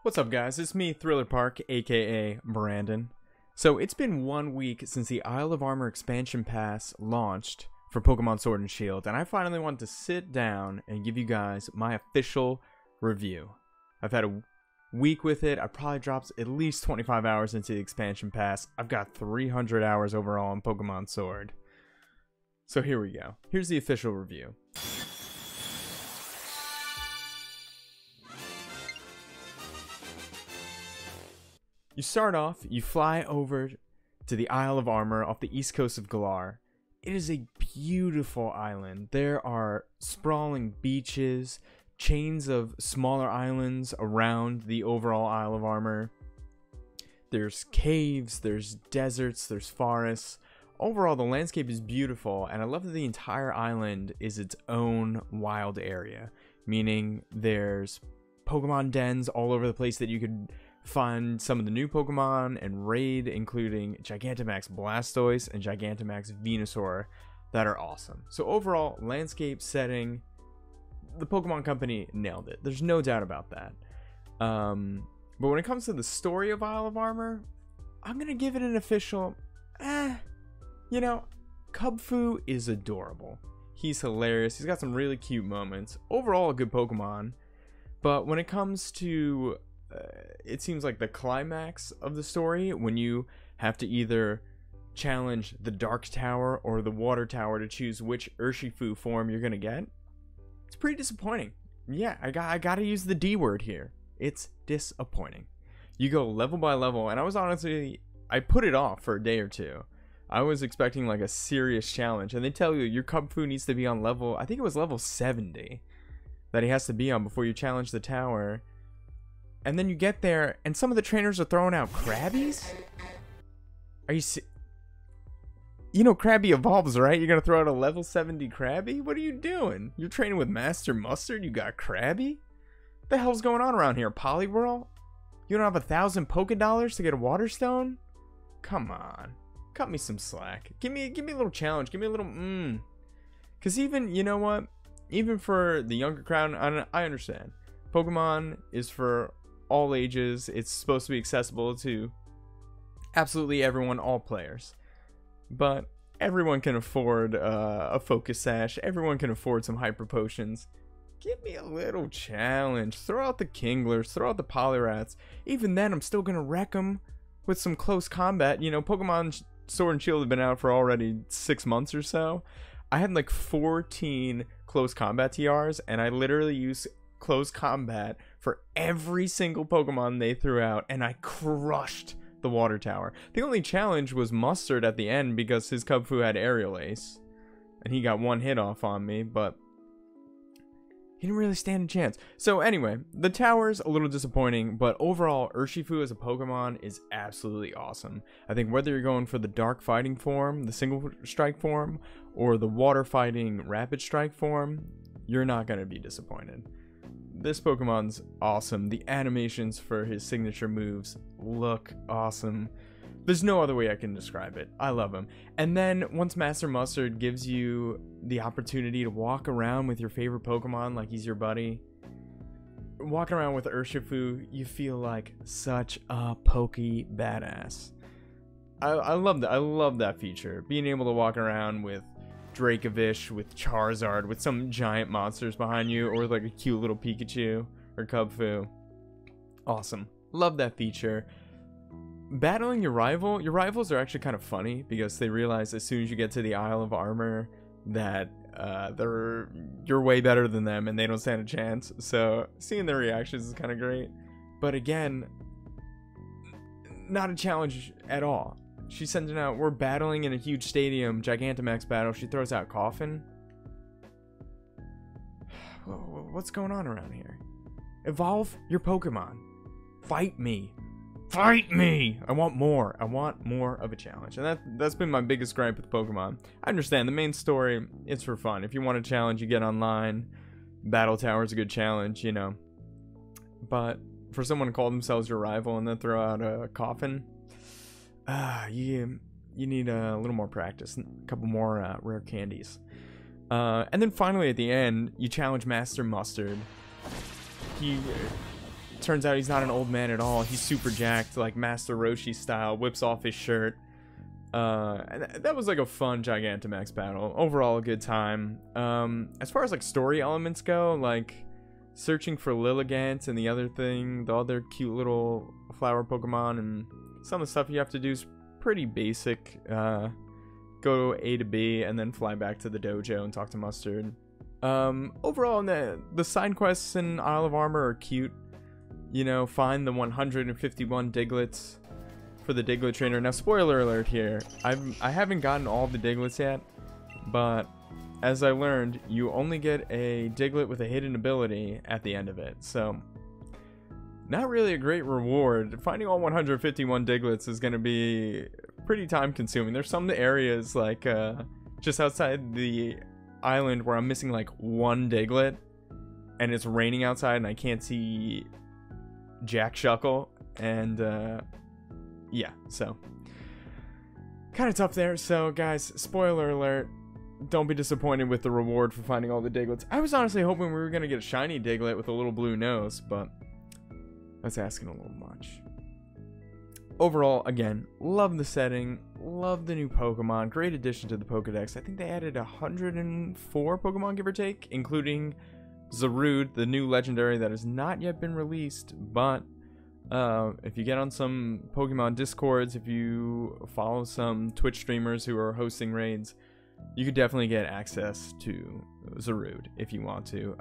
What's up, guys? It's me, Thriller Park, aka Brandon. So it's been 1 week since the Isle of Armor expansion pass launched for Pokemon Sword and Shield, and I finally wanted to sit down and give you guys my official review. I've had a week with it. I probably dropped at least 25 hours into the expansion pass. I've got 300 hours overall on Pokemon Sword. So here we go. Here's the official review. You start off, you fly over to the Isle of Armor off the east coast of Galar. It is a beautiful island. There are sprawling beaches, chains of smaller islands around the overall Isle of Armor. There's caves, there's deserts, there's forests. Overall, the landscape is beautiful, and I love that the entire island is its own wild area, meaning there's Pokemon dens all over the place that you could find some of the new Pokemon and raid, including Gigantamax Blastoise and Gigantamax Venusaur, that are awesome. So overall, landscape, setting, the Pokemon Company nailed it. There's no doubt about that. But when it comes to the story of Isle of Armor, I'm going to give it an official, you know, Kubfu is adorable. He's hilarious. He's got some really cute moments. Overall, a good Pokemon. But when it comes to it seems like the climax of the story, when you have to either challenge the Dark Tower or the Water Tower to choose which Urshifu form you're gonna get, it's pretty disappointing. Yeah, I gotta use the D word here. It's disappointing. You go level by level, and I put it off for a day or two. I was expecting like a serious challenge, and they tell you your Kubfu needs to be on level, I think it was level 70 that he has to be on before you challenge the tower. And then you get there, and some of the trainers are throwing out Krabbies? Are you You know Krabby evolves, right? You're gonna throw out a level 70 Krabby? What are you doing? You're training with Master Mustard? You got Krabby? What the hell's going on around here? Poliwhirl? You don't have 1,000 Pokédollars to get a Water Stone? Come on. Cut me some slack. Give me a little challenge. Give me a little Cause even, you know what? Even for the younger crowd, I understand. Pokemon is for all ages. It's supposed to be accessible to absolutely everyone, all players. But everyone can afford a Focus Sash. Everyone can afford some Hyper Potions. Give me a little challenge. Throw out the Kinglers. Throw out the Polyrats. Even then, I'm still going to wreck them with some close combat. You know, Pokemon Sword and Shield have been out for already 6 months or so. I had like 14 close combat TRs, and I literally used close combat for every single Pokemon they threw out, and I crushed the Water Tower. The only challenge was Mustard at the end because his Kubfu had Aerial Ace, and he got one hit off on me, but he didn't really stand a chance. So anyway, the tower's a little disappointing, but overall, Urshifu as a Pokemon is absolutely awesome. I think whether you're going for the Dark Fighting form, the Single Strike form, or the Water Fighting Rapid Strike form, you're not going to be disappointed. This Pokemon's awesome. The animations for his signature moves look awesome. There's no other way I can describe it. I love him. And then once Master Mustard gives you the opportunity to walk around with your favorite Pokemon like he's your buddy, walking around with Urshifu, you feel like such a pokey badass. I love that. I love that feature. Being able to walk around with Dracovish, with Charizard, with some giant monsters behind you, or like a cute little Pikachu or Kubfu. Awesome. Love that feature. Battling your rivals are actually kind of funny because they realize as soon as you get to the Isle of Armor that you're way better than them and they don't stand a chance. So seeing their reactions is kind of great. But again, not a challenge at all. She's sending out, we're battling in a huge stadium, Gigantamax battle. She throws out Coffin. What's going on around here? Evolve your Pokemon. Fight me. Fight me! I want more. I want more of a challenge. And that's been my biggest gripe with Pokemon. I understand, the main story, it's for fun. If you want a challenge, you get online. Battle Tower is a good challenge, you know. But for someone to call themselves your rival and then throw out a Coffin, you need a little more practice, a couple more rare candies. And then finally at the end, you challenge Master Mustard. He turns out he's not an old man at all. He's super jacked, like Master Roshi style, whips off his shirt. And that was like a fun Gigantamax battle. Overall, a good time. As far as like story elements go, like searching for Lilligant and the other cute little flower Pokemon, and some of the stuff you have to do is pretty basic. Go A to B and then fly back to the dojo and talk to Mustard. Overall, the side quests in Isle of Armor are cute. You know, find the 151 Digletts for the Diglett trainer. Now, spoiler alert here. I haven't gotten all the Digletts yet, but as I learned, you only get a Diglett with a hidden ability at the end of it. So, not really a great reward. Finding all 151 Digletts is going to be pretty time consuming. There's some areas like just outside the island where I'm missing like one Diglett, and it's raining outside and I can't see Jack Shuckle, and yeah, so kind of tough there. So guys, spoiler alert, don't be disappointed with the reward for finding all the Digletts. I was honestly hoping we were gonna get a shiny Diglett with a little blue nose, but that's asking a little much. Overall, again, love the setting, love the new Pokemon, great addition to the Pokedex. I think they added 104 Pokemon, give or take, including Zarude, the new legendary that has not yet been released, but if you get on some Pokemon Discords, if you follow some Twitch streamers who are hosting raids, you could definitely get access to Zarude if you want to.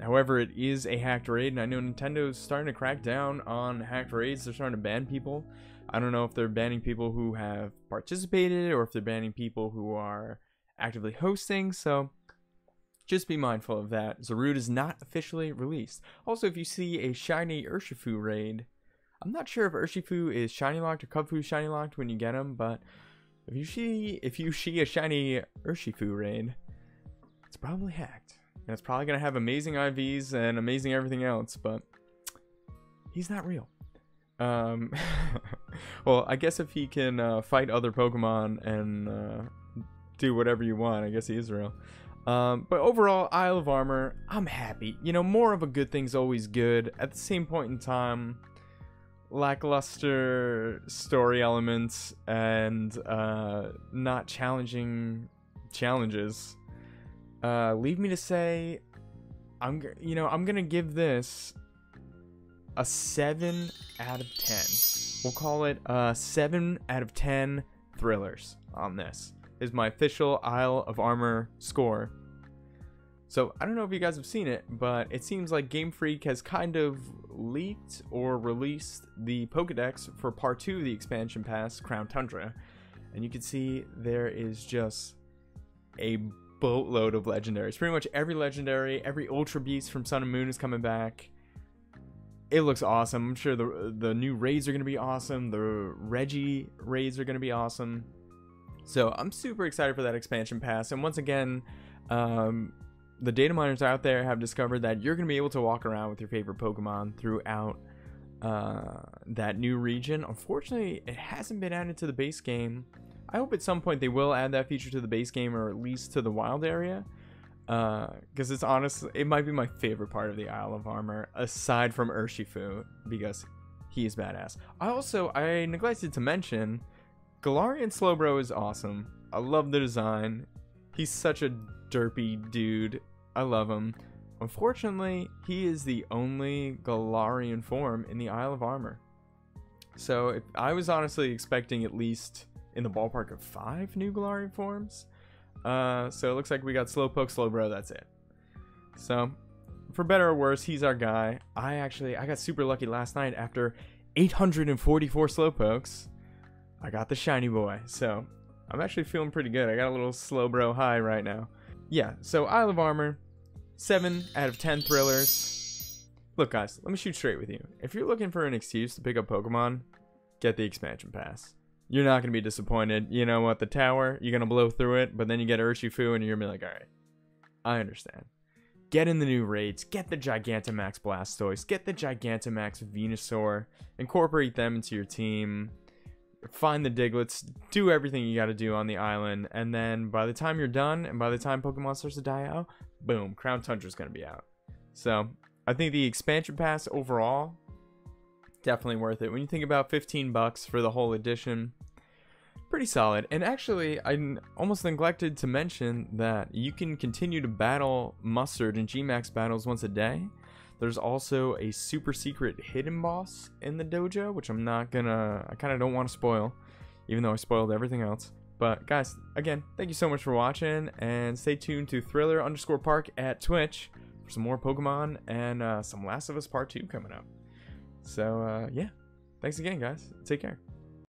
However, it is a hacked raid, and I know Nintendo's starting to crack down on hacked raids. They're starting to ban people. I don't know if they're banning people who have participated or if they're banning people who are actively hosting, so just be mindful of that. Zarude is not officially released. Also, if you see a shiny Urshifu raid, I'm not sure if Urshifu is shiny locked or Kubfu shiny locked when you get him, but if you see a shiny Urshifu raid, it's probably hacked. And it's probably going to have amazing IVs and amazing everything else, but he's not real. Well, I guess if he can fight other Pokemon and do whatever you want, I guess he is real. But overall, Isle of Armor, I'm happy. You know, more of a good thing's always good. At the same point in time, lackluster story elements and not challenging challenges leave me to say I'm gonna give this a 7 out of 10. We'll call it 7 out of 10 thrillers on this. Is my official Isle of Armor score. So I don't know if you guys have seen it, but it seems like Game Freak has kind of leaked or released the Pokedex for part 2 of the expansion pass, Crown Tundra. And you can see there is just a boatload of legendaries. Pretty much every legendary, every Ultra Beast from Sun and Moon is coming back. It looks awesome. I'm sure the new raids are going to be awesome. The Reggie raids are going to be awesome. So I'm super excited for that expansion pass. And once again, the data miners out there have discovered that you're going to be able to walk around with your favorite Pokemon throughout that new region. Unfortunately, it hasn't been added to the base game. I hope at some point they will add that feature to the base game, or at least to the wild area. Because it's honestly, it might be my favorite part of the Isle of Armor, aside from Urshifu, because he is badass. I neglected to mention, Galarian Slowbro is awesome. I love the design. He's such a derpy dude. I love him. Unfortunately, he is the only Galarian form in the Isle of Armor. So I was honestly expecting at least in the ballpark of 5 new Galarian forms. So it looks like we got Slowpoke, Slowbro, that's it. So, for better or worse, he's our guy. I got super lucky last night. After 844 Slowpokes, I got the shiny boy. So, I'm actually feeling pretty good. I got a little Slowbro high right now. Yeah, so Isle of Armor, 7 out of 10 thrillers. Look guys, let me shoot straight with you. If you're looking for an excuse to pick up Pokemon, get the expansion pass. You're not going to be disappointed. You know what, the tower, you're going to blow through it, but then you get Urshifu and you're going to be like, alright, I understand. Get in the new raids, get the Gigantamax Blastoise, get the Gigantamax Venusaur, incorporate them into your team, find the Digletts, do everything you got to do on the island, and then by the time you're done, and by the time Pokemon starts to die out, boom, Crown Tundra is going to be out. So, I think the expansion pass overall definitely worth it. When you think about 15 bucks for the whole edition, pretty solid. And actually, I almost neglected to mention that you can continue to battle Mustard in G-Max battles once a day. There's also a super secret hidden boss in the dojo, which I kind of don't want to spoil, even though I spoiled everything else. But guys, again, thank you so much for watching, and stay tuned to Thriller_Park at Twitch for some more Pokemon and some Last of Us Part 2 coming up. So yeah, thanks again, guys. Take care.